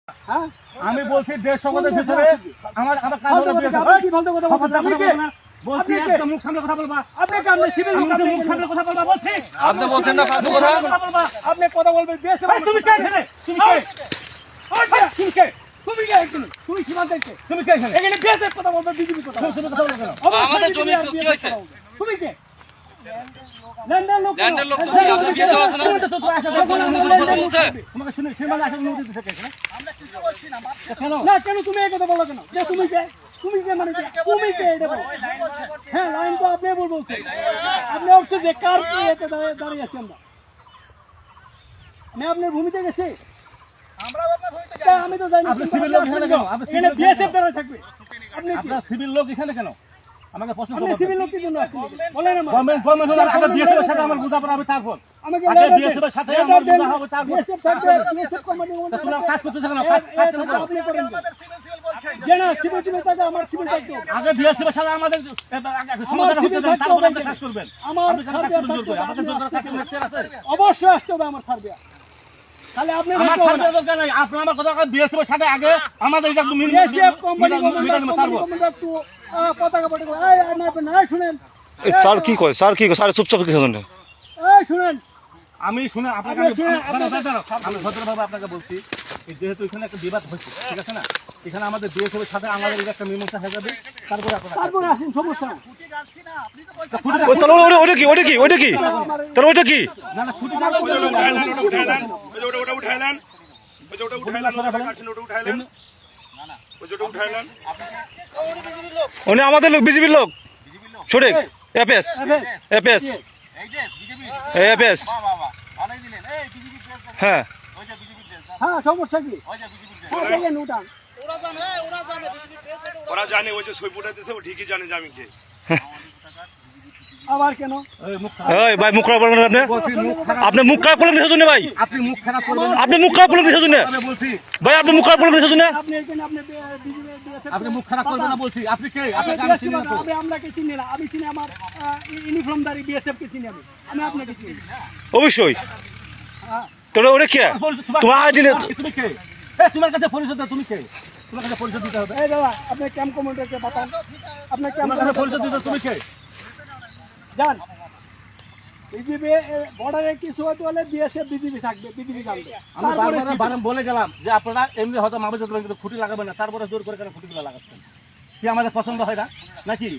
হ্যাঁ আমি বলছি দেশ সংগঠনের ভিতরে আমার আমার কাজ হলো কি বলতে কথা বলছেন আপনি কে বলছি একদম মুখ সামনে কথা বলবা আপনি কি আপনি সিভিল লোক মুখ সামনে কথা বলবা বলছি আপনি বলছেন না ফালতু কথা আপনি কথা বলবেন দেশ তুমি কে এখানে তুমি কে তুমি কে তুমি কে এখানে তুমি সীমান্তে কে তুমি কে এখানে এখানে দেশের কথা বলবে বিজেপি কথা তুমি কথা বলো কেন আমাদের জমি তো কি হইছে তুমি কে ল্যান্ডের লোক ল্যান্ডের লোক তো কি আপনি বিয়ে আছে না তো আসা কথা বলছে তোমাকে শুনে সীমানা আসা অনুমতি দিতে এখানে আমরা কিছু বলছি না কেন না কেন তুমি এই কথা বলো কেন যে তুমি কে মানে তুমি কে এটা বলো হ্যাঁ লাইন তো আপনি বলবো আপনি অবশ্যই যে কার এতে দাঁড়িয়ে আছি আমরা আমি আপনার ভূমিতে গেছি আমি তো জানি আপনি সিভিল লোক এখানে কেন এখানে বিএসএফ দ্বারা থাকবে আপনি আপনার সিভিল লোক এখানে কেন আমাকে প্রশ্ন আপনি করবেন সিভিল লোকের জন্য আসছেন বলেন আমার গভর্নমেন্ট হলো আগে বিএসএফ এর সাথে আমার বোঝাপড়া হবে তারপর আমাকে আগে বিএসএফ এর সাথে আমার বোঝা হবে তারপর বিএসএফ থাকবে বিএসএফ কমান্ডিং তোমরা কাজ করতেছ কেন কাজ করতেছ আপনি করেন যে না সিভিল থাকে আমার সিভিল থাকবে আগে বিএসএফ এর সাথে আমাদের সমাধান হতে দেন তারপর আপনি কাজ করবেন আমার আপনি কেন কাজ করতে জোর করে আমাদের জোর করে কাজ করতে আছে অবশ্যই আসতে হবে আমার সার্বিয়া তাহলে আপনি আমার সাথে দরকার নাই আপনি আমার কথা বিএসএফ এর সাথে আগে আমাদের একদম বিএসএফ কোম্পানি তো পতাকা পটে না শুনেন স্যার কি কয় স্যার কি কয় স্যার চুপচাপ কি শুনেন এই শুনেন আমি শুনে আপনাকে আমি ভদ্রভাবে আপনাকে বলছি যেহেতু এখানে একটা বিবাদ হচ্ছে ঠিক আছে না এখানে আমাদের বিএসএফ এর সাথে আমাদের একটা মীমাংসা হয়ে যাবে তারপরে আসেন সমস্যা না তাহলে ওটা কি তাহলে ওইটা কি না না খুঁটি উনি আমাদের লোক বিজেপির লোক সঠিক এপিএস এপিএস এপিএস হ্যাঁ হ্যাঁ সমস্যা কি উঠান ওরা জানে ওই যে সইপুটা দিছে ও ঠিকই জানে যে আমি কে আবার কেন এই ভাই মুখ খারাপ করলেন আপনি আপনি মুখ খারাপ করলেন কিসের জন্য ভাই আপনি মুখ খারাপ করবেন আপনি মুখ খারাপ করলেন কিসের জন্য বলছি ভাই আপনি মুখ খারাপ করলেন কিসের জন্য আপনি এখানে আপনি মুখ খারাপ করবেন না বলছি আপনি কে আপনি কাম চিনি না তো আমরাকে চিনি না আমি চিনি আমার ইউনিফর্মধারী বিএসএফ কে চিনি আমি আপনাকে চিনি অবশ্যই তাহলে ওটা কে তোমার আইডি নেই তুমি কে তোমার কাছে পরিচয় দাও তুমি কে তোমার কাছে পরিচয় দিতে হবে এই দাদা আপনি ক্যাম্প কমান্ডারকে পাঠান আপনার ক্যাম্প তোমার কাছে পরিচয় দিতে তুমি কে যান বিজেপি বর্ডারে কিছু হতে হলে বিএসএফ বিজেপি থাকবে বিজেপি জানবে আমি বারবার বলে গেলাম যে আপনারা এমনি হয়তো মামলা কিন্তু খুঁটি লাগাবেন না তারপরে জোর করে কেন খুঁটিগুলো লাগাচ্ছেন কি আমাদের পছন্দ হয় না নাকি